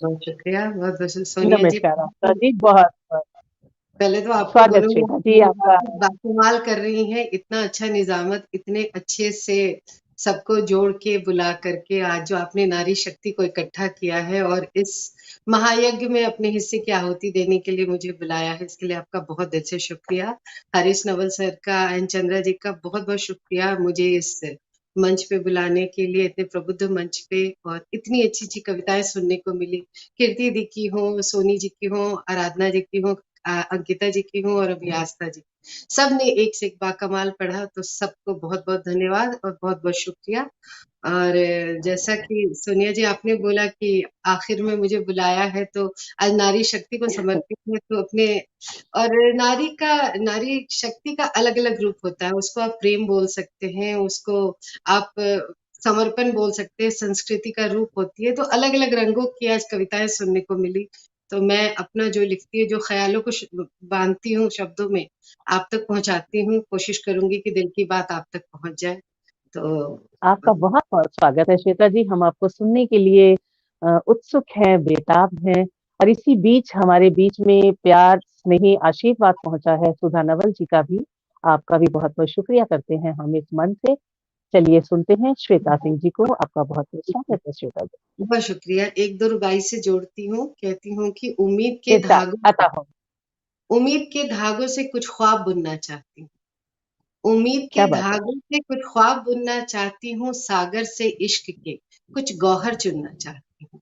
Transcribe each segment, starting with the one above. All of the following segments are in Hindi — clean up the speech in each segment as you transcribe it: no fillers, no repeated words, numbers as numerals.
बहुत शुक्रिया, बहुत बहुत सोनिया जी। नमस्कार आपका जी, बहुत बहुत पहले तो आपको स्वागत बोलूंगी श्वेता जी कि आपका। आप बाकमाल कर रही हैं, इतना अच्छा निजामत, इतने अच्छे से सबको जोड़ के बुला करके आज जो आपने नारी शक्ति को इकट्ठा किया है और इस महायज्ञ में अपने हिस्से की आहुति देने के लिए मुझे बुलाया है, इसके लिए आपका बहुत दिल से शुक्रिया। हरीश नवल सर का एंड चंद्रा जी का बहुत बहुत शुक्रिया मुझे इस मंच पे बुलाने के लिए, इतने प्रबुद्ध मंच पे, और इतनी अच्छी अच्छी कविताएं सुनने को मिली। कीर्ति दी की हो, सोनी जी की हो, आराधना जी की हो, अंकिता जी की हूँ और अभी आस्था जी, सब ने एक से एक बाकमाल पढ़ा, तो सबको बहुत बहुत धन्यवाद और बहुत बहुत शुक्रिया। और जैसा कि सोनिया जी आपने बोला कि आखिर में मुझे बुलाया है, तो आज नारी शक्ति को समर्पित है, तो अपने और नारी शक्ति का अलग अलग रूप होता है, उसको आप प्रेम बोल सकते हैं, उसको आप समर्पण बोल सकते हैं, संस्कृति का रूप होती है, तो अलग अलग रंगों की आज कविताएं सुनने को मिली। तो मैं अपना जो लिखती है, जो ख्यालों को बांधती हूँ शब्दों में, आप तक पहुंचाती हूँ, कोशिश करूंगी कि दिल की बात आप तक पहुंच जाए। तो आपका बहुत-बहुत स्वागत है श्वेता जी, हम आपको सुनने के लिए उत्सुक हैं, बेताब हैं और इसी बीच हमारे बीच में प्यार, स्नेही आशीर्वाद पहुँचा है सुधा नवल जी का भी, आपका भी बहुत-बहुत शुक्रिया करते हैं हम इस मन से। चलिए सुनते हैं श्वेता सिंह जी को, आपका बहुत-बहुत स्वागत है श्वेता जी। बहुत शुक्रिया। एक दो रुबाई से जोड़ती हूँ, कहती हूँ कि इरशाद अता हो। उम्मीद के धागों से कुछ ख्वाब बुनना चाहती हूँ। उम्मीद के क्या बात है! धागों से कुछ ख्वाब बुनना चाहती हूँ, सागर से इश्क के कुछ गौहर चुनना चाहती हूँ।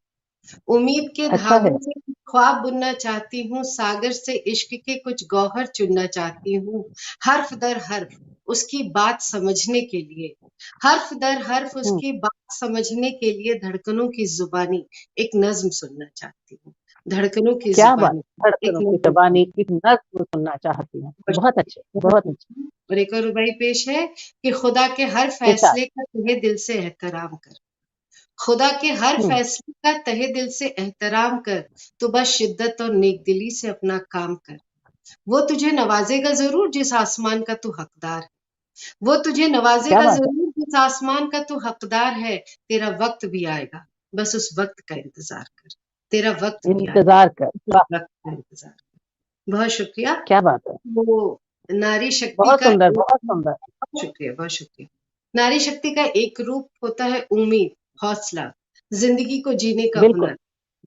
उम्मीद के अच्छा है, धागों से कुछ ख्वाब बुनना चाहती हूँ, सागर से इश्क के कुछ गौहर चुनना चाहती हूँ। हर्फ दर हर्फ उसकी बात समझने के लिए, हर्फ दर हर्फ हुँ, उसकी बात समझने के लिए धड़कनों की जुबानी एक नज्म सुनना चाहती हूँ। धड़कनों की क्या बात! जुबानी एक धड़कनों की नज्म ज़बानी सुनना। एक नज़्म सुनना चाहती हूँ। बहुत बहुत अच्छे, शुक्रिया, बहुत बहुत अच्छे। शुक्रिया। और एक और रुबाई पेश है कि खुदा के हर इरशाद फैसले का तहे दिल से एहतराम कर, खुदा के हर हुँ, फैसले का तहे दिल से एहतराम कर, तो बस शिद्दत और नेकदिली से अपना काम कर। वो तुझे नवाजेगा जरूर जिस आसमान का तू हकदार है, वो तुझे क्या नवाजेगा बात है! जरूर जिस आसमान का तू हकदार है। तेरा वक्त भी आएगा, बस उस वक्त का इंतजार कर। तेरा वक्त भी आएगा, इंतज़ार कर। बस उस वाह! वक्त का इंतजार कर। बहुत शुक्रिया। क्या बात है! वो नारी शक्ति बहुत का सुंदर, एक, बहुत सुंदर। बहुत शुक्रिया, बहुत शुक्रिया। नारी शक्ति का एक रूप होता है उम्मीद, हौसला, जिंदगी को जीने का बिल्कुल, हुनर।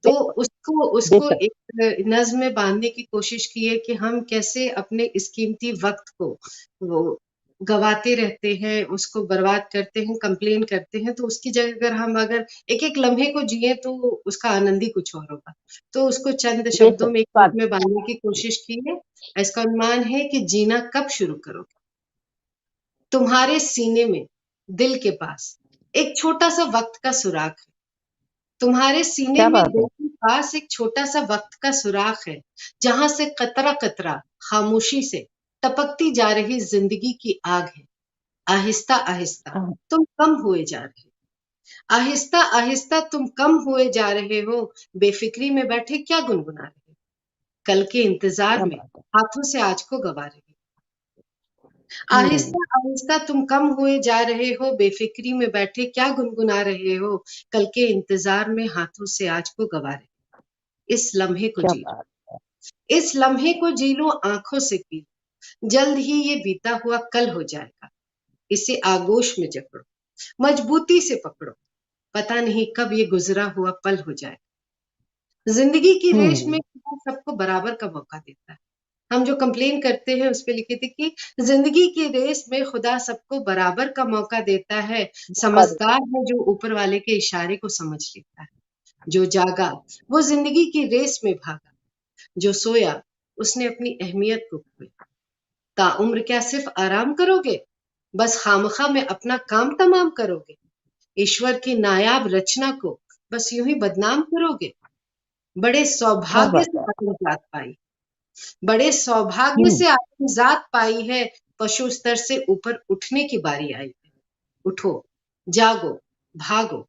तो बिल्कुल, उसको उसको बेशक, एक नज़्म में बांधने की कोशिश की है कि हम कैसे अपने इस कीमती वक्त को वो गवाते रहते हैं, उसको बर्बाद करते हैं, कंप्लेन करते हैं, तो उसकी जगह अगर एक एक लम्हे को जिए, तो उसका आनंद ही कुछ और होगा। तो उसको चंद शब्दों बेशक, में एक रूप स्वागत। में बांधने की कोशिश की है। इसका अनुमान है कि जीना कब शुरू करोगे। तुम्हारे सीने में, दिल के पास एक छोटा सा वक्त का सुराग है। तुम्हारे सीने क्या में, बात दिल है! के पास एक छोटा सा वक्त का सुराग है, जहां से कतरा कतरा खामोशी से टपकती जा रही जिंदगी की आग है। आहिस्ता आहिस्ता हाँ, तुम कम हुए जा रहे हो, आहिस्ता आहिस्ता तुम कम हुए जा रहे हो। बेफिक्री में बैठे क्या गुनगुना रहे हो, कल के इंतजार क्या में बात है! हाथों से आज को गवा रहे हो। हुँ, आहिस्ता आहिस्ता तुम कम हुए जा रहे हो, बेफिक्री में बैठे क्या गुनगुना रहे हो, कल के इंतजार में हाथों से आज को गवा रहे हो। इस लम्हे को क्या जी लो, बात! इस लम्हे को जी लो, आंखों से पी लो, जल्द ही ये बीता हुआ कल हो जाएगा। इसे आगोश में जकड़ो, मजबूती से पकड़ो, पता नहीं कब ये गुजरा हुआ पल हो जाएगा। जिंदगी की रेस में हुँ, खुदा सबको बराबर का मौका देता है। हम जो कंप्लेन करते हैं उस पे लिखे थे कि जिंदगी की रेस में खुदा सबको बराबर का मौका देता है। मौका देता समझदार है जो ऊपर वाले के इशारे को समझ लेता है। जो जागा वो जिंदगी की रेस में भागा, जो सोया उसने अपनी अहमियत को खोया। ताउम्र क्या सिर्फ आराम करोगे, बस खामखा में अपना काम तमाम करोगे। ईश्वर की नायाब रचना को बस यूं ही बदनाम करोगे। बड़े क्या सौभाग्य बात से है! आत्मजात पाई, बड़े सौभाग्य हुँ, से आत्मजात पाई है। पशु स्तर से ऊपर उठने की बारी आई है। उठो, जागो, भागो,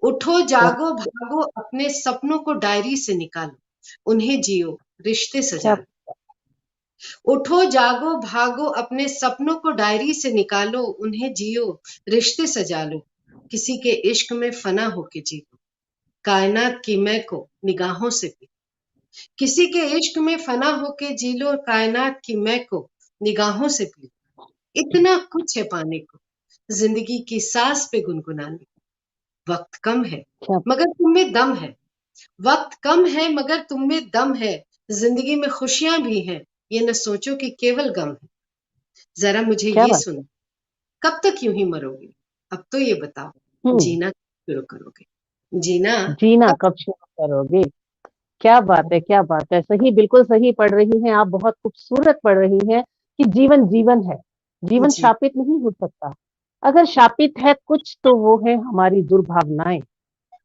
उठो, क्या जागो, भागो, अपने सपनों को डायरी से निकालो, उन्हें जियो, रिश्ते क्या सजा लो। उठो, जागो, भागो, अपने सपनों को डायरी से निकालो, उन्हें जियो, रिश्ते सजा लो, किसी के इश्क में फना होके जी लो। कायनात की मैं को निगाहों से पी। किसी के इश्क में फना होके जी लो, कायनात की मैं को निगाहों से पी। इतना कुछ है पाने को, जिंदगी की सांस पे गुनगुनाने। वक्त कम है क्या मगर तुम में दम है। वक्त कम है मगर तुम में दम है। जिंदगी में खुशियां भी हैं, ये न सोचो कि केवल गम है। जरा मुझे क्या ये बात। सुनो, कब तक यूं ही मरोगे? अब तो ये बताओ, हम्म। जीना कब शुरू करोगे? जीना जीना कब? कब शुरू करोगे? क्या बात है, क्या बात है। सही, बिल्कुल सही पढ़ रही हैं आप, बहुत खूबसूरत पढ़ रही हैं कि जीवन जीवन है, जीवन जी शापित नहीं हो सकता। अगर शापित है कुछ तो वो है हमारी दुर्भावनाएं।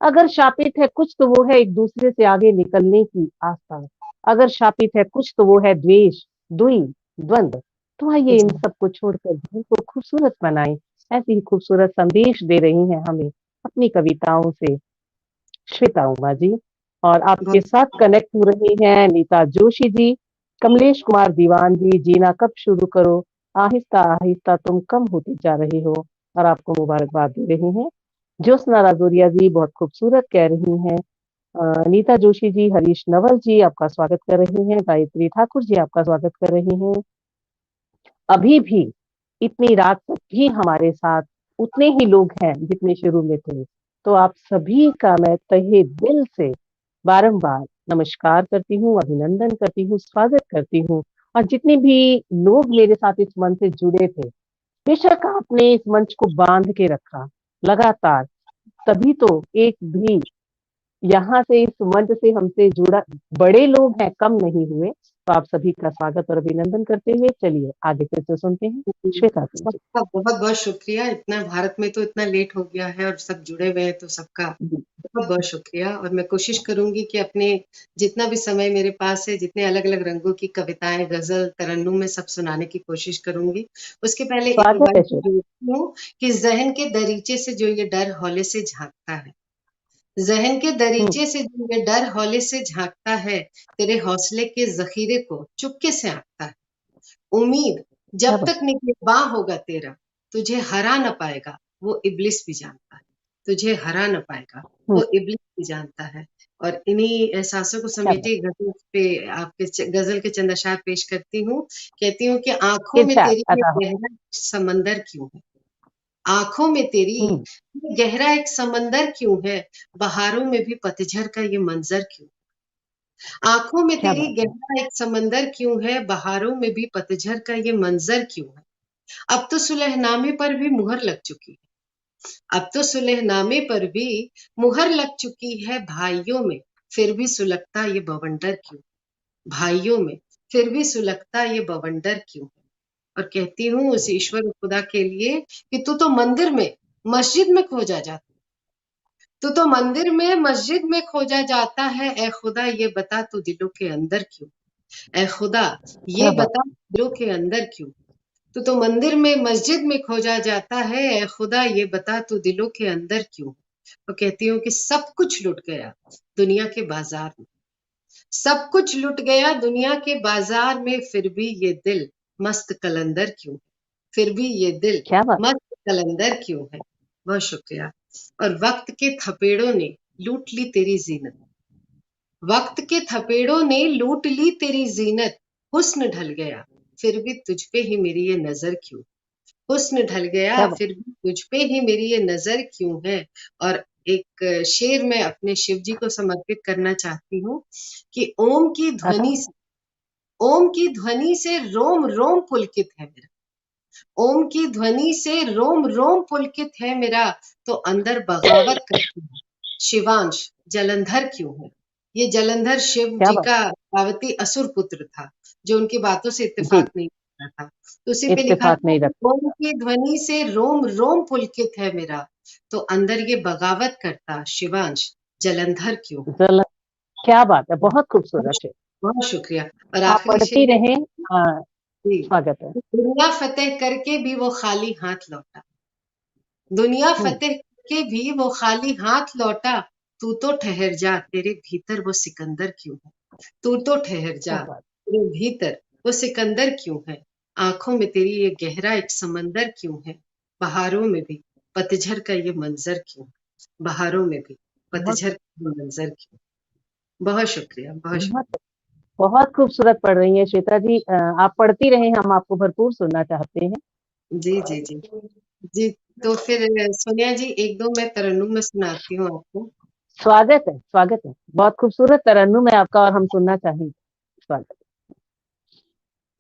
अगर शापित है कुछ तो वो है एक दूसरे से आगे निकलने की आस्था। अगर शापित है कुछ तो वो है द्वेष, दुई, द्वंद्व। तो आइए इन जी सबको छोड़कर जीवन को खूबसूरत बनाएं। ऐसे ही खूबसूरत संदेश दे रही हैं हमें अपनी कविताओं से श्वेता उमा जी। और आपके बहुत साथ कनेक्ट हो रही हैं नीता जोशी जी, कमलेश कुमार दीवान जी। जीना कब शुरू करो, आहिस्ता आहिस्ता तुम कम होती जा रही हो। और आपको मुबारकबाद दे रही हैं ज्योत्सना राजौरिया जी, बहुत खूबसूरत कह रही हैं। नीता जोशी जी, हरीश नवल जी आपका स्वागत कर रही हैं, गायत्री ठाकुर जी आपका स्वागत कर रही हैं। अभी भी इतनी रात तक भी हमारे साथ उतने ही लोग हैं जितने शुरू में थे। तो आप सभी का मैं तहे दिल से बारंबार नमस्कार करती हूँ, अभिनंदन करती हूँ, स्वागत करती हूँ। और जितने भी लोग मेरे साथ इस मंच से जुड़े थे, बेशक आपने इस मंच को बांध के रखा लगातार, तभी तो एक भी यहाँ से इस मंच से हमसे जुड़ा बड़े लोग हैं, कम नहीं हुए। तो आप सभी का स्वागत और अभिनंदन करते हुए चलिए आगे फिर से सुनते हैं श्वेता सिंह जी। सबका बहुत बहुत शुक्रिया। इतना भारत में तो इतना लेट हो गया है और सब जुड़े हुए हैं, तो सबका जी, बहुत बहुत शुक्रिया। और मैं कोशिश करूंगी कि अपने जितना भी समय मेरे पास है, जितने अलग अलग रंगों की कविताएं, गजल, तरन्नुम में सब सुनाने की कोशिश करूंगी। उसके पहले एक स्वागत लाइन है से श्वेता। जोड़ती हूँ कि जहन के दरीचे से जो ये डर हौले से झांकता है, जहन के हम्म। दरीचे से जो ये डर हौले से झांकता है, तेरे हौसले के जखीरे को चुपके से आंकता है। उम्मीद क्या जब बात। तक निगहबां होगा तेरा, तुझे हरा न पाएगा वो इब्लिस भी जानता है। तुझे हरा न पाएगा हम्म। वो इब्लिस भी जानता है। और इन्हीं एहसासों को क्या बात। समेटे गजल पे आपके गजल के चंद अशआर पेश करती हूँ। कहती हूँ कि आंखों में इरशाद तेरी ये अता हो। गहरा समंदर क्यों है? आंखों में तेरी हम्म। ये गहरा एक समंदर क्यों है? बहारों में भी पतझड़ का ये मंजर क्यों? आंखों में क्या तेरी बात है। गहरा एक समंदर क्यों है? बहारों में भी पतझड़ का ये मंजर क्यों है? अब तो सुलहनामे पर भी मुहर लग चुकी है। अब तो सुलहनामे पर भी मुहर लग चुकी है भाइयों में, फिर भी सुलगता ये बवंडर क्यों? भाइयों में फिर भी सुलगता ये बवंडर क्यों? और कहती हूँ उस ईश्वर खुदा के लिए कि तू तो मंदिर में मस्जिद में खोजा जाता, तू तो मंदिर में मस्जिद में खोजा जाता है। ए खुदा ये बता तू दिलों के अंदर क्यों? ए खुदा ये क्या बात। बता दिलों के अंदर क्यों? तो मंदिर में मस्जिद में खोजा जाता है। ए खुदा ये बता तू दिलों के अंदर क्यों? तो कहती हूँ कि सब कुछ लुट गया दुनिया के बाजार में, सब कुछ लुट गया दुनिया के बाजार में, फिर भी ये दिल मस्त कलंदर क्यों? फिर भी ये दिल क्या बात। मस्त कलंदर क्यों है? बहुत शुक्रिया। और वक्त के थपेड़ों ने लूट ली तेरी जीनत, वक्त के थपेड़ों ने लूट ली तेरी जीनत, हुस्न ढल गया फिर भी तुझ पे ही मेरी ये नजर क्यों? हुस्न ढल गया क्या बात। फिर भी तुझ पे ही मेरी ये नजर क्यों है? और एक शेर मैं अपने शिव जी को समर्पित करना चाहती हूँ कि अता। ओम की ध्वनि से रोम रोम पुलकित है मेरा, ओम की ध्वनि से रोम रोम पुलकित है मेरा, तो अंदर बगावत करती है शिवांश जलंधर क्यों है? ये जलंधर शिव क्या जी बात। का पार्वती असुर पुत्र था, जो उनकी बातों से जी। इत्तेफाक नहीं करता था। तो उसी पे लिखा इत्तेफाक था नहीं कि रखता। ओम की ध्वनि से रोम रोम पुलकित है मेरा, तो अंदर ये बगावत करता शिवांश जलंधर क्यों है? जल। क्या बात है, बहुत खूबसूरत है। बहुत शुक्रिया। और आप आखिरी पढ़ती शेर है रहें। जी, स्वागत है। दुनिया फतेह करके भी वो खाली हाथ लौटा, दुनिया हम्म। फतेह करके भी वो खाली हाथ लौटा, तू तो ठहर जा तेरे भीतर वो सिकंदर क्यों है? तू तो ठहर जा क्या बात। तेरे भीतर वो सिकंदर क्यों है? आंखों में तेरी ये गहरा एक समंदर क्यों है? बहारों में भी पतझड़ का ये मंजर क्यों है? बहारों में भी बहुत पतझड़ के मंजर की। बहुत शुक्रिया, बहुत बहुत शुक्रिया। बहुत खूबसूरत पढ़ रही हैं श्वेता जी। आप पढ़ती रहें, हम आपको भरपूर सुनना चाहते हैं। जी, जी, जी। जी, तो फिर सोनिया जी, 1-2 मैं तरन्नुम में सुनाती हूँ आपको। स्वागत है, स्वागत है। बहुत खूबसूरत तरन्नुम है आपका और हम सुनना चाहेंगे। स्वागत।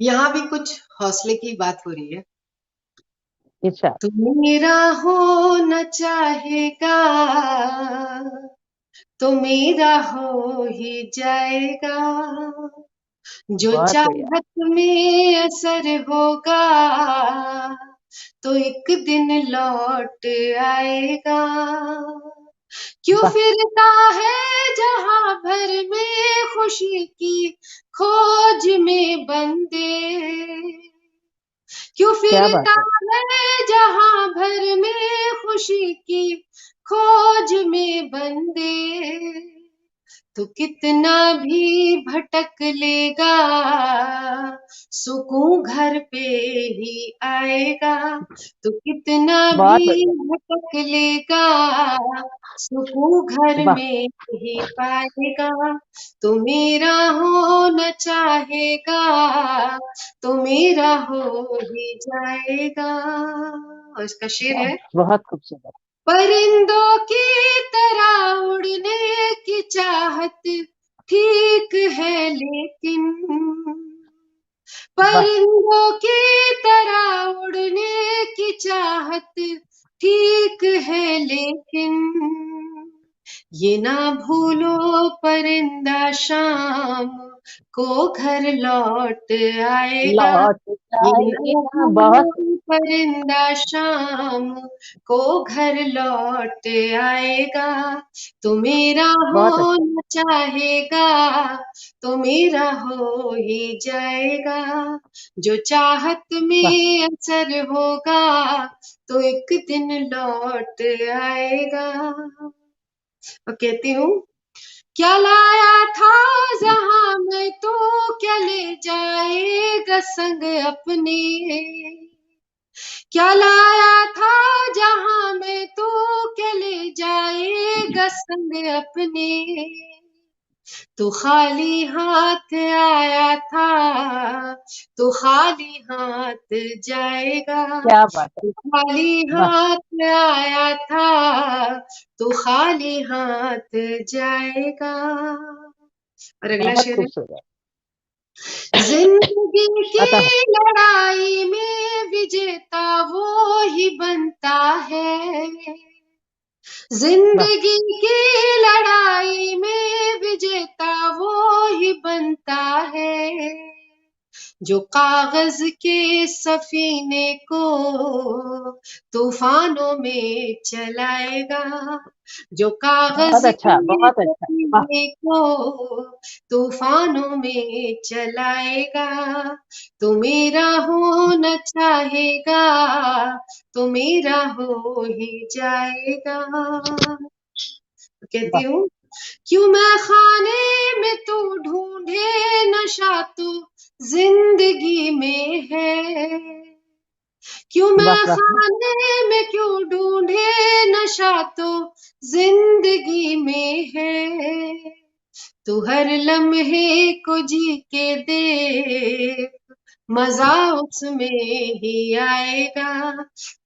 यहाँ भी कुछ हौसले की बात हो रही है। इरशाद। तू मेरा होना चाहेगा, तो मेरा हो ही जाएगा। जो बहुत बढ़िया। चाहत में असर होगा, तो एक दिन लौट आएगा। क्यों वाह, फिरता है जहां भर में खुशी की खोज में बंदे। क्यों क्या बात फिरता है। है जहां भर में खुशी की खोज में बंदे। तो कितना भी भटक लेगा, सुकून घर पे ही आएगा। तो कितना भी बहुत बढ़िया। भटक लेगा, सुकून घर वाह, में ही पाएगा। तो मेरा होना चाहेगा, तो मेरा हो ही जाएगा। और इसका शेर वाह, है, बहुत खूबसूरत। परिंदों की तरह उड़ने की चाहत ठीक है, लेकिन वाह, परिंदों की तरह उड़ने की चाहत ठीक है, लेकिन ये ना भूलो परिंदा शाम को घर लौट आएगा। लौट ये ना जाएगा। बहुत भूलो परिंदा शाम को घर लौट आएगा। तो मेरा बहुत अच्छा। होना चाहेगा, तो मेरा हो ही जाएगा। जो चाहत वाह, में असर होगा, तो एक दिन लौट आएगा। और कहती हूँ, क्या लाया था जहां में तो क्या ले जाएगा संग अपने। क्या लाया था जहां में तो क्या ले जाएगा संग अपने। तू खाली हाथ आया था, तू खाली हाथ जाएगा। क्या बात है। तू खाली वाह, हाथ आया था, तू खाली हाथ जाएगा। और अगला बहुत शेर है, खूबसूरत। जिंदगी आता है। की लड़ाई में विजेता वो ही बनता है। वाह, जिंदगी की लड़ाई में विजेता वो ही बनता है, जो कागज के सफीने को तूफानों में चलाएगा। जो कागज बहुत अच्छा, के बहुत अच्छा। वाह, सफीने को तूफानों में चलाएगा। तो मेरा होना चाहेगा, तो मेरा हो ही जाएगा। कहती वाह, हूँ, क्यों मैं खाने में तू ढूंढे नशा तू जिंदगी में है। क्यों वाह, मैं वाह, वाह। खाने में क्यों ढूंढे नशा तो जिंदगी में है। तू हर लम्हे को जी के देख, मजा उसमें ही आएगा।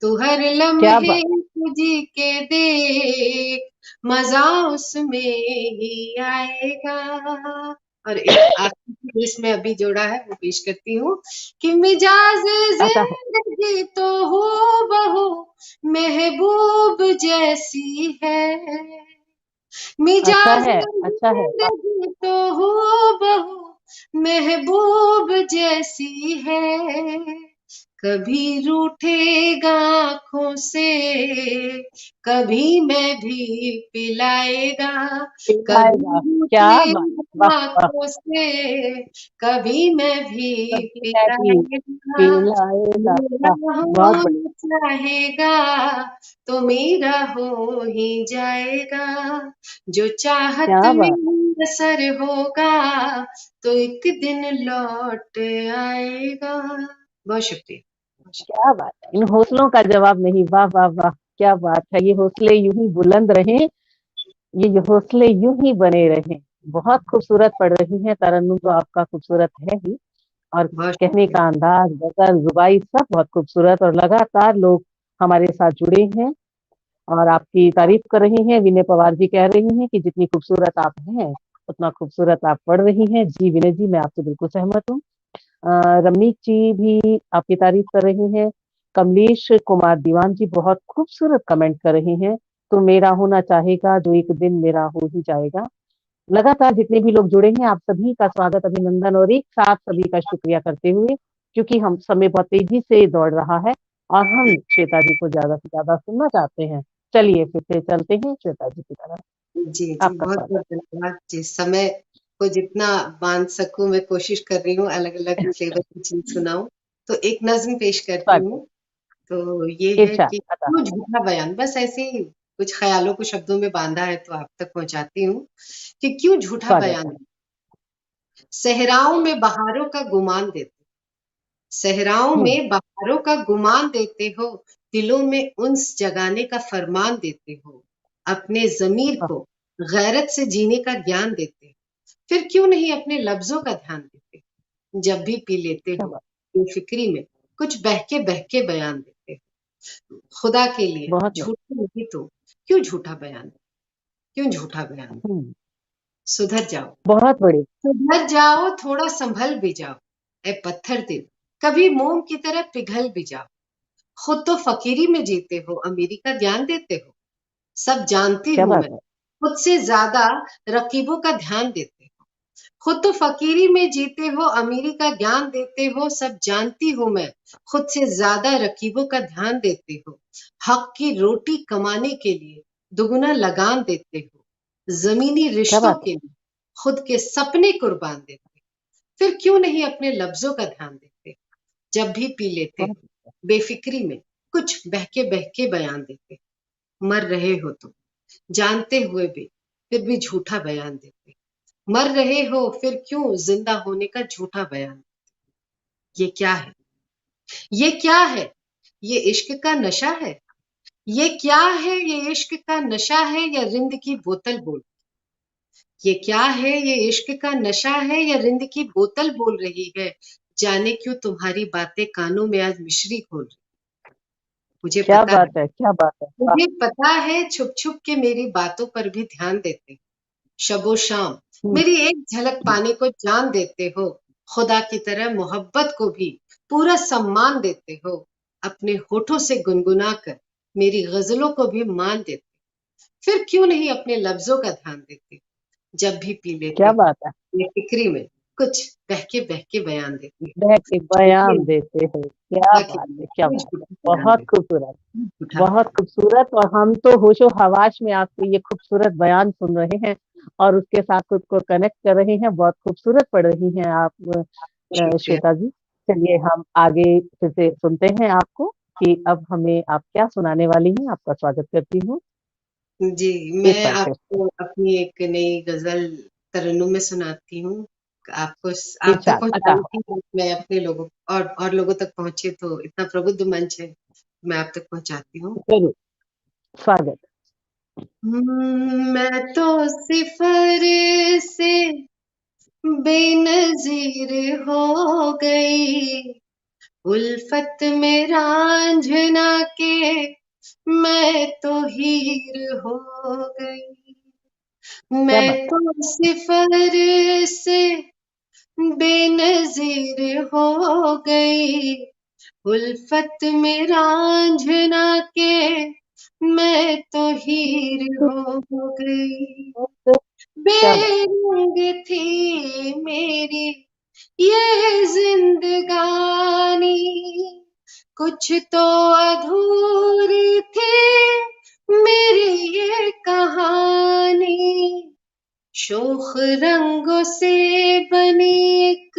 तू हर क्या लम्हे बात। को जी के देख, मजा उसमें ही आएगा। और एक आखिरी जिसमें अभी जोड़ा है वो पेश करती हूँ, कि मिजाज आता है। जिंदगी तो हो बहू महबूब जैसी है। अच्छा मिजाज है, अच्छा है। वाह, जिंदगी तो हो बहू महबूब जैसी है। कभी रूठेगा आंखों से, कभी मैं भी पिलाएगा। कभी पिलाएगा। क्या बात। वाह, रूठेगा वाह। आंखों से, कभी मैं भी कभी मैं भी पिलाएगा। पिलाएगा। मेरा वाह, बहुत बढ़िया। होना चाहेगा, तो मेरा हो ही जाएगा। जो चाहत क्या में बात। असर होगा, तो एक दिन लौट आएगा। बहुत शुक्रिया। क्या बात है। इन हौसलों का जवाब नहीं। वाह, वाह, वाह। क्या बात है। ये हौसले यूं ही बुलंद रहें ये हौसले यूं ही बने रहें। बहुत खूबसूरत पढ़ रही हैं, तरन्नुम तो आपका खूबसूरत है ही, और बहुत कहने शुक्रिया। का अंदाज, गजल, रुबाई सब बहुत खूबसूरत, और लगातार लोग हमारे साथ जुड़े हैं और आपकी तारीफ कर रही हैं। विनय पवार जी कह रही हैं कि जितनी खूबसूरत आप हैं, उतना खूबसूरत आप पढ़ रही हैं। जी विनय जी, मैं आपसे बिल्कुल सहमत हूँ। रमनीक जी भी आपकी तारीफ कर रही हैं। कमलेश कुमार दीवान जी बहुत खूबसूरत कमेंट कर रहे हैं। तो मेरा होना चाहेगा जो एक दिन मेरा हो ही जाएगा। लगातार जितने भी लोग जुड़े हैं, आप सभी का स्वागत, अभिनंदन और एक साथ सभी का शुक्रिया करते हुए, क्योंकि हम समय बहुत तेजी से दौड़ रहा है और हम श्वेता जी को ज्यादा से ज्यादा सुनना चाहते हैं। चलिए फिर से चलते हैं श्वेता जी की तरफ। जी जी, आपका बहुत स्वागत। बहुत धन्यवाद। जिस समय को जितना बांध सकूं मैं कोशिश कर रही हूँ, अलग अलग फ्लेवर की चीज सुनाऊं। तो एक नज्म पेश करती स्वागत। हूँ। तो ये है इरशाद कि अता। क्यों झूठा बयान, बस ऐसे ही कुछ ख्यालों को शब्दों में बांधा है तो आप तक पहुंचाती हूँ कि क्यों झूठा स्वागत है। बयान। सहराओं में बहारों का गुमान देते, सहराओं हम्म। में बहारों का गुमान देते हो, दिलों में उन्स जगाने का फरमान देते हो, अपने जमीर वाह, को गैरत से जीने का ज्ञान देते हो, फिर क्यों नहीं अपने लफ्जों का ध्यान देते, जब भी पी लेते क्या हो बात। बेफिक्री में कुछ बहके के बयान देते हो। खुदा के लिए बहुत बढ़िया। झूठा नहीं तो क्यों झूठा बयान, क्यों झूठा बयान। हम्म। सुधर जाओ, बहुत बढ़िया। सुधर जाओ, थोड़ा संभल भी जाओ, ए पत्थर दिल, कभी मोम की तरह पिघल भी जाओ। खुद तो फकीरी में जीते हो, अमीरी का ज्ञान देते हो, सब जानती क्या हूं बात मैं, है। खुद से ज्यादा रकीबों का ध्यान देते हो। खुद तो फकीरी में जीते हो, अमीरी का ज्ञान देते हो, सब जानती हूं मैं, खुद से ज्यादा रकीबों का ध्यान देते हो। हक की रोटी कमाने के लिए दुगना लगान देते हो, जमीनी क्या रिश्तों बात है। के लिए खुद के सपने कुर्बान देते हो, फिर क्यों नहीं अपने लफ्जों का ध्यान देते, जब भी पी लेते बहुत। हो बेफिक्री में कुछ बहके बयान देते, मर रहे हो तुम जानते हुए भी फिर भी झूठा बयान देते, मर रहे हो फिर क्यों जिंदा होने का झूठा बयान। ये क्या है, ये क्या है, ये इश्क का नशा है, ये क्या है, ये इश्क का नशा है या रिंद की बोतल बोल, ये क्या है, ये इश्क का नशा है या रिंद की बोतल बोल रही है, जाने क्यों तुम्हारी बातें कानों में आज मिश्री घोल रही। मुझे क्या पता है, बात है। क्या बात है। वाह। मुझे पता है छुप छुप के मेरी बातों पर भी ध्यान देते, शबो शाम हम्म। मेरी एक झलक पाने को जान देते हो, खुदा की तरह मोहब्बत को भी पूरा सम्मान देते हो, अपने होठों से गुनगुना कर मेरी गजलों को भी मान देते, फिर क्यों नहीं अपने लफ्जों का ध्यान देते, जब भी पी लेते क्या हो बात है। ये फिक्री में कुछ बहके बयान देते, बह के झूठे बयान नहीं, देते हो। क्या खुदा के बात लिए है। क्या कोई बात है। झूठा बयान बहुत देते, खूबसूरत। झूठा बहुत बयान। खूबसूरत, और हम तो होशो हवास में आपके ये खूबसूरत बयान सुन रहे हैं और उसके साथ खुद को कनेक्ट कर रहे हैं। बहुत खूबसूरत पढ़ रही हैं आप शुक्रिया। श्वेता जी। चलिए हम आगे फिर से सुनते हैं आपको कि अब हमें आप क्या सुनाने वाली हैं। आपका स्वागत करती हूँ जी, एक मैं बार फिर से। आपको अपनी एक नई गज़ल तरन्नुम में सुनाती हूँ। आपको आप तक इरशाद अता पहुँचाने हो। की, मैं अपने लोगों और लोगों तक पहुँचे तो इतना प्रबुद्ध मंच है, मैं आप तक पहुँचाती हूँ। जरूर। स्वागत। मैं तो सिफ़र से बेनज़ीर हो गई, उल्फत में रांझना के मैं तो हीर हो गई। क्या बात मैं है। तो सिफर से बेनजीर हो गई, उल्फत में रांझना के मैं तो हीर हो गई। क्या बात बेरंग थी मेरी ये जिंदगानी, कुछ तो अधूरी थी मेरी ये कहानी, शोख रंगों से बनी एक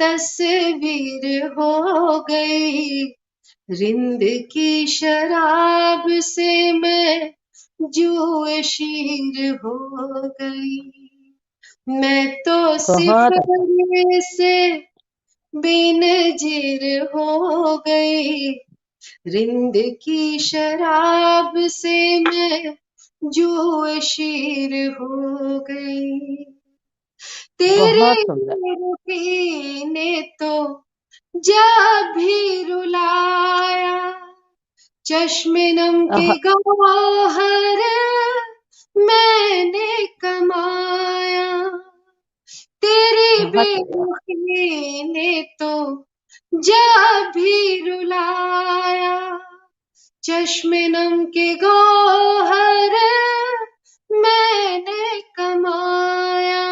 तस्वीर हो गई, रिंद की शराब से मैं जुए शीर हो गई। मैं तो बहुत अच्छा। सिफर से बेनजीर हो गई, रिंद की शराब से मैं जो शीर हो गई। तेरे बहुत सुंदर। रुखी ने तो जब भी रुलाया, चश्मे नम के आह, गौहर मैंने कमाया। तेरी बहुत बढ़िया। बेरुखी ने तो जब भी रुलाया, चश्मे नम के गौहर मैंने कमाया।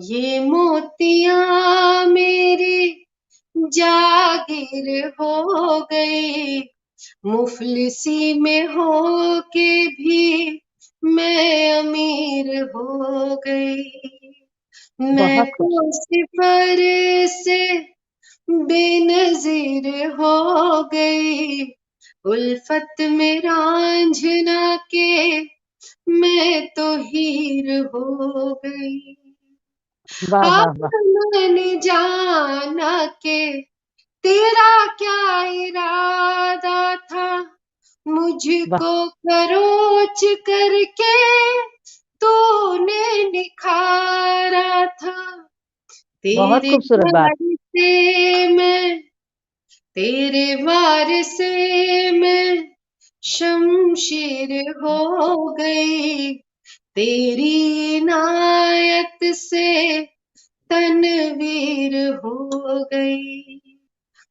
ये मोतियां मेरी जागीर हो गई, मुफलिसी में हो के भी मैं अमीर हो गई। मैं बहुत तो खुश। सिफर से बेनजीर हो गई, उल्फत में रांझना के मैं तो हीर हो गई। वाह वाह अब वाह। मैंने जाना के तेरा क्या इरादा था, वाह, मुझको खरोच करके तूने निखारा था। बहुत तेरे खूबसूरत बात। वार से मैं, तेरे वार से मैं शमशीर हो गई, तेरी इनायत से तनवीर हो गई।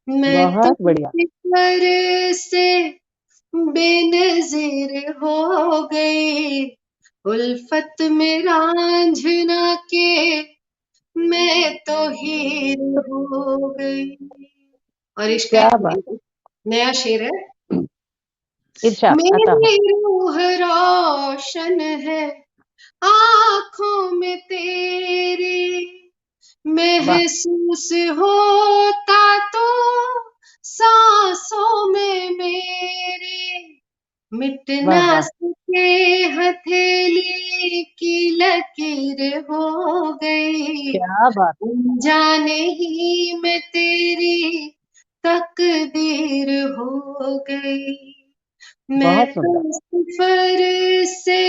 मैं तो बहुत बढ़िया। फिक्र से बेनजीर हो गई, उल्फत में रांझना के मैं तो हीर हो गई। और इसका क्या बात एक नया शेर है। है। इरशाद आता है। मेरी रूह रोशन है आंखों में तेरी, वाह महसूस होता तो सांसों में मेरे, मिट वाह ना वाह। सके हथेली की लकीर हो गई, क्या बात। जाने ही मैं तेरी तकदीर हो गई। मैं बहुत तो सुंदर। सफर से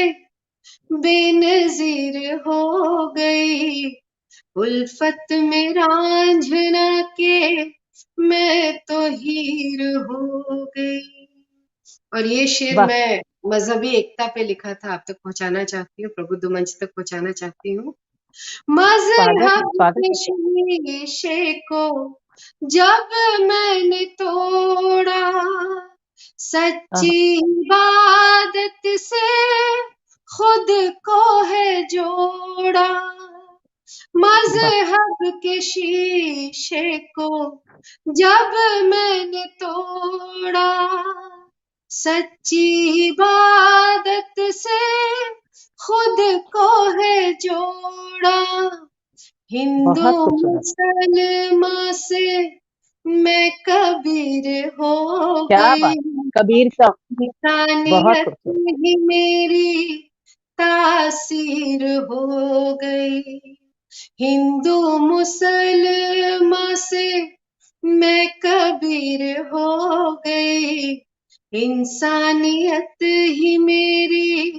बेनजीर हो गई, उल्फत में रांझना के मैं तो हीर हो गई। और ये शेर वाह। मैं मजहबी एकता पे लिखा था, आप तक पहुंचाना चाहती हूँ, प्रबुद्ध मंच तक पहुंचाना चाहती हूँ। स्वागत है, मजहब स्वागत के है। शीशे को जब मैंने तोड़ा, सच्ची आह, इबादत से खुद को है जोड़ा। वाह मजहब के शीशे को जब मैंने तोड़ा, सच्ची इबादत से खुद को है जोड़ा। हिंदू बहुत खूबसूरत। मुसलमान से मैं कबीर हो क्या गई, बात। कबीर का। बहुत इंसानियत खूबसूरत। ही मेरी तासीर हो गई। हिंदू मुसलमान से मैं कबीर हो गई, इंसानियत ही मेरी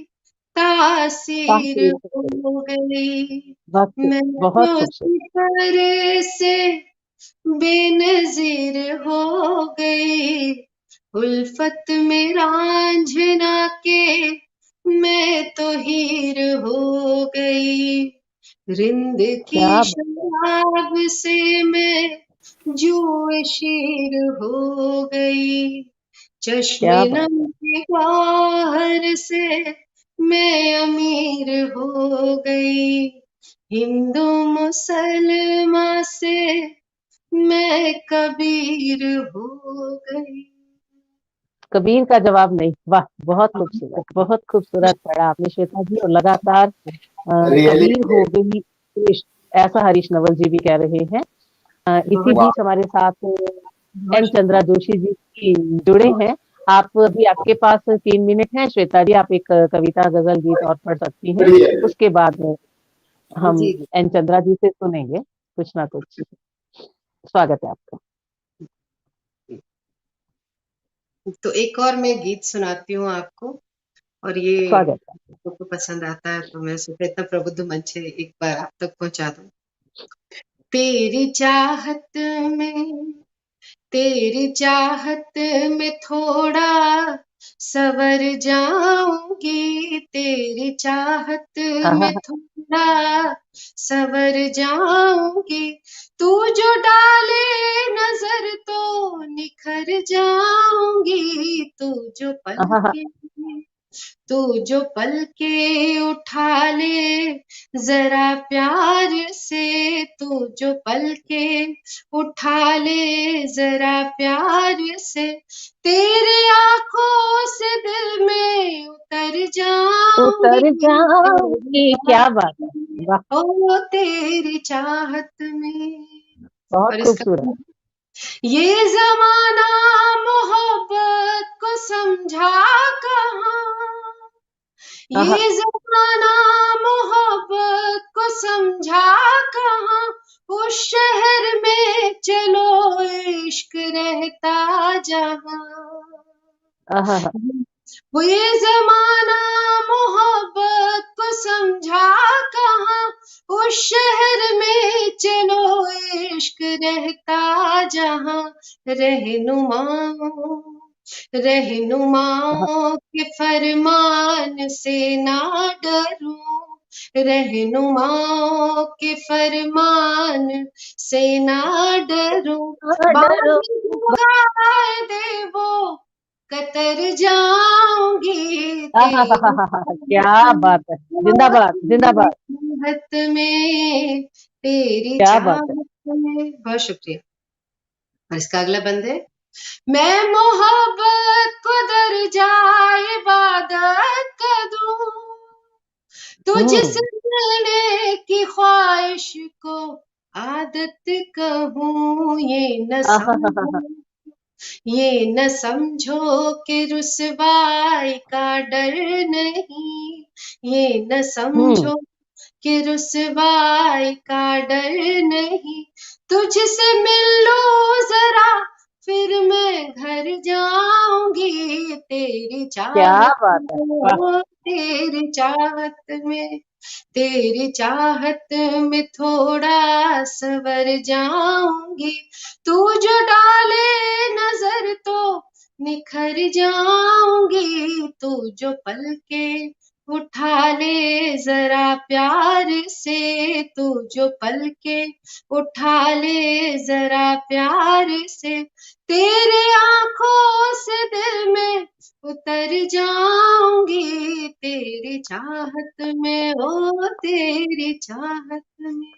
तासीर तासीर से करी। हो गई। वाकई मैं बहुत तो खूबसूरत। सिफर से बेनजीर हो गई, उल्फत में रांझना के मैं तो हीर हो गई। रिंद की क्या बात। शराब से मैं जुए शीर हो गई, क्या चश्मे बात नम है। के गौहर से मैं अमीर हो गई। हिंदू मुसलमान से मैं कबीर हो गई। कबीर का जवाब नहीं। वाह, बहुत खूबसूरत, बहुत खूबसूरत पढ़ा आपने श्वेता जी। और लगातार रियली कबीर हो गई इश्क, ऐसा हरीश नवल जी भी कह रहे हैं। इसी बहुत बीच हमारे साथ एन चंद्रा जोशी जी की जुड़े हैं। आप अभी, आपके पास 3 मिनट हैं श्वेता जी, आप एक कविता गजल गीत और पढ़ सकती हैं। उसके बाद में हम जी जी। एन चंद्रा जी से सुनेंगे कुछ ना कुछ। स्वागत है आपका। तो एक और मैं गीत सुनाती हूँ आपको। और ये स्वागत है। लोगों को पसंद आता है, तो मैं सोचा इतना प्रबुद्ध मंच है, एक बार आप तक पहुंचा दूं। तेरी चाहत में, तेरी चाहत में थोड़ा सवर जाऊंगी, तेरी चाहत आहा, में थोड़ा सवर जाऊंगी, तू जो डाले नजर तो निखर जाऊंगी, तू जो आहा, पलके, तू जो पलके उठा ले जरा प्यार से, तू जो पलके उठा ले जरा प्यार से, तेरे आंखों से दिल में उतर जाऊंगी, उतर तेरी जाऊंगी, क्या चाहत बात है, में, वाह, ओ तेरी चाहत में। बहुत और इसका खूबसूरत। ये जमाना मोहब्बत को समझा कहाँ, आहा, ये जमाना मोहब्बत को समझा कहाँ, उस शहर में चलो इश्क रहता जहाँ, आहा, वो ये जमाना मोहब्बत को समझा कहाँ, उस शहर में चलो इश्क रहता जहाँ, रहनुमाओं, आहा, रहनुमाओं के फरमान से ना डरूं, रहनुमाओं के फरमान से ना डरूं, डरो, बारिश लगाए दे वो कतर जाऊंगी, आहा, तेरी क्या बात है, जिंदाबाद जिंदाबाद, चाहत में, तेरी क्या बात है। चाहत में। बहुत शुक्रिया। और इसका अगला बंद है, मैं मोहब्बत को दर्जा इबादत कर दूं, तुझसे हम्म, मिलने की ख्वाहिश को आदत कहूँ, ये न आहा, समझो, ये न समझो कि रुसवाई का डर नहीं, ये न हम्म, समझो कि रुसवाई का डर नहीं, तुझसे मिल लूं जरा फिर मैं घर जाऊंगी, तेरी क्या चाहत बात है, में, वाह, ओ तेरी चाहत में, तेरी चाहत में थोड़ा सवर जाऊंगी, तू जो डाले नजर तो निखर जाऊंगी, तू जो पलके उठा ले जरा प्यार से, तू जो पलके उठा ले जरा प्यार से, तेरे आंखों से दिल में उतर जाऊंगी, तेरी चाहत में, ओ तेरी चाहत में।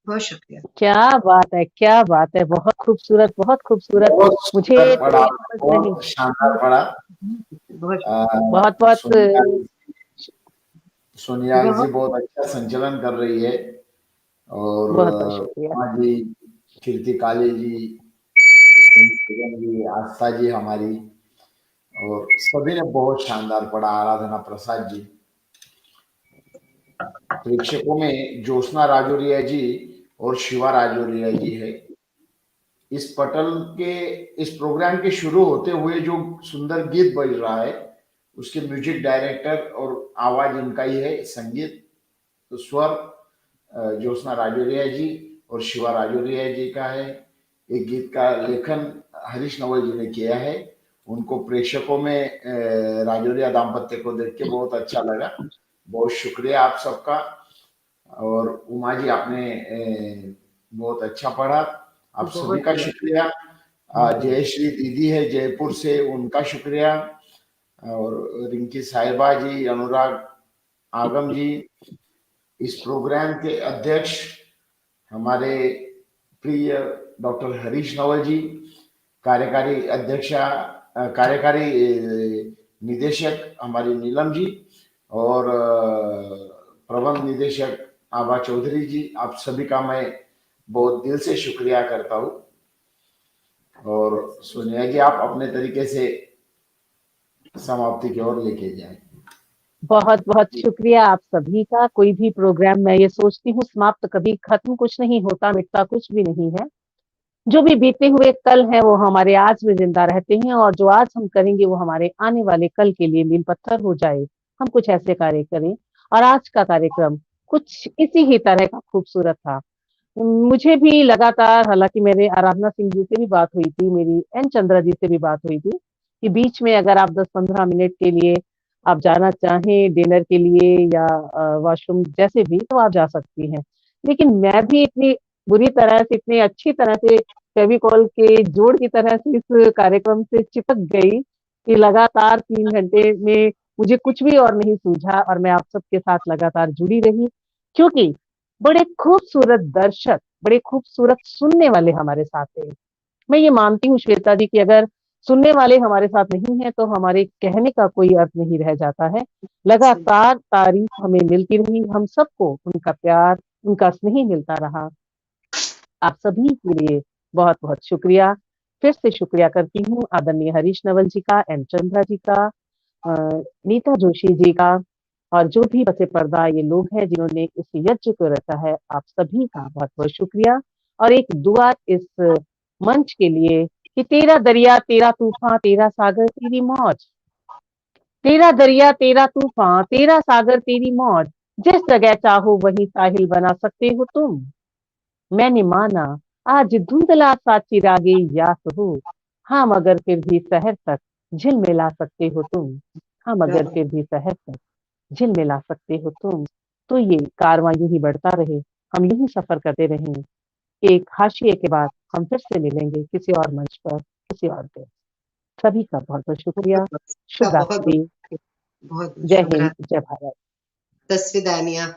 बहुत शुक्रिया। क्या बात है, क्या बात है, बहुत खूबसूरत, बहुत खूबसूरत। बहुत सुंदर मुझे तो पढ़ा, ये समझ नहीं, बहुत शानदार पढ़ा। बहुत बहुत बहुत सोनिया सोनिया जी बहुत बहुत अच्छा संचालन कर रही है, और बहुत बहुत शुक्रिया। उमा जी, कीर्ति काले जी, सोनम जी, आस्था जी हमारी, और सभी ने बहुत शानदार पढ़ा। आराधना प्रसाद जी, प्रेक्षकों में ज्योत्सना राजौरिया जी और शिवा राजौरिया जी है। इस पटल के, इस प्रोग्राम के शुरू होते हुए जो सुंदर गीत बज रहा है, उसके म्यूजिक डायरेक्टर और आवाज इनका ही है, संगीत तो स्वर ज्योत्सना राजौरिया जी और शिवा राजौरिया जी का है। एक गीत का लेखन हरीश नवल जी ने किया है। उनको प्रेक्षकों में राजौरिया दाम्पत्य को देख के बहुत अच्छा लगा। बहुत शुक्रिया आप सबका। और उमा जी, आपने बहुत अच्छा पढ़ा, आप सभी बहुत का शुक्रिया। जयश्री दीदी है जयपुर से, उनका शुक्रिया। और रिंकी साहिबा जी, अनुराग आगम जी, इस प्रोग्राम के अध्यक्ष हमारे प्रिय डॉक्टर हरीश नवल जी, कार्यकारी अध्यक्षा, कार्यकारी निदेशक हमारी नीलम जी, और प्रबंध निदेशक आभा चौधरी जी, आप सभी का मैं बहुत दिल से शुक्रिया करता हूँ। और सोनिया जी, आप अपने तरीके से समाप्ति की ओर लेके जाएं। बहुत बहुत शुक्रिया आप सभी का। कोई भी प्रोग्राम मैं ये सोचती हूँ समाप्त कभी खत्म कुछ नहीं होता, मिटता कुछ भी नहीं है। जो भी बीते हुए कल हैं वो हमारे आज में जिंदा रहते हैं, और जो आज हम करेंगे वो हमारे आने वाले कल के लिए मील पत्थर हो जाए। हम कुछ ऐसे कार्य करें। और आज का कार्यक्रम कुछ इसी ही तरह का खूबसूरत था। मुझे भी लगातार, हालाँकि मेरे आराधना सिंह जी से भी बात हुई थी, मेरी एन चंद्रा जी से भी बात हुई थी, कि बीच में अगर आप 10-15 मिनट के लिए आप जाना चाहें डिनर के लिए या वॉशरूम जैसे भी, तो आप जा सकती हैं। लेकिन मैं भी इतनी बुरी तरह से, इतनी अच्छी तरह से फेविकोल के जोड़ की तरह से इस कार्यक्रम से चिपक गई कि लगातार 3 घंटे में मुझे कुछ भी और नहीं सूझा, और मैं आप सबके साथ लगातार जुड़ी रही, क्योंकि बड़े खूबसूरत दर्शक, बड़े खूबसूरत सुनने वाले हमारे साथ थे। मैं ये मानती हूँ श्वेता जी कि अगर सुनने वाले हमारे साथ नहीं हैं, तो हमारे कहने का कोई अर्थ नहीं रह जाता है। सही। लगातार तारीफ हमें मिलती रही, हम सबको उनका प्यार, उनका स्नेह मिलता रहा। आप सभी के लिए बहुत-बहुत शुक्रिया। फिर से शुक्रिया करती हूँ आदरणीय हरीश नवल जी का, एन चंद्रा जी का, नीता जोशी जी का, और जो भी बसे पर्दा ये लोग हैं जिन्होंने इस यज्ञ को रचा है, आप सभी का बहुत-बहुत शुक्रिया। और एक दुआ इस मंच के लिए कि तेरा दरिया, तेरा तूफ़ान, तेरा सागर, तेरी मौज। तेरा दरिया, तेरा तूफ़ान, तेरा सागर, तेरी मौज। जिस जगह चाहो वहीं साहिल बना सकते हो तुम। मैंने माना आज धुंधला सा चिरागे यास हो, हाँ मगर फिर भी शहर तक झिलमिला सकते हो तुम। हाँ क्या मगर बात। फिर भी शहर तक झिलमिला सकते हो तुम। तो ये कारवां यूं ही बढ़ता रहे, हम यूं ही सफर करते रहें। एक हाशिए के बाद हम फिर से मिलेंगे किसी और मंच पर, किसी और दिन। सभी का बहुत-बहुत शुक्रिया। बहुत शुभ बहुत रात्रि। बहुत जय शुभ हिंद, रात्रि। जय भारत। तस्वीदानिया।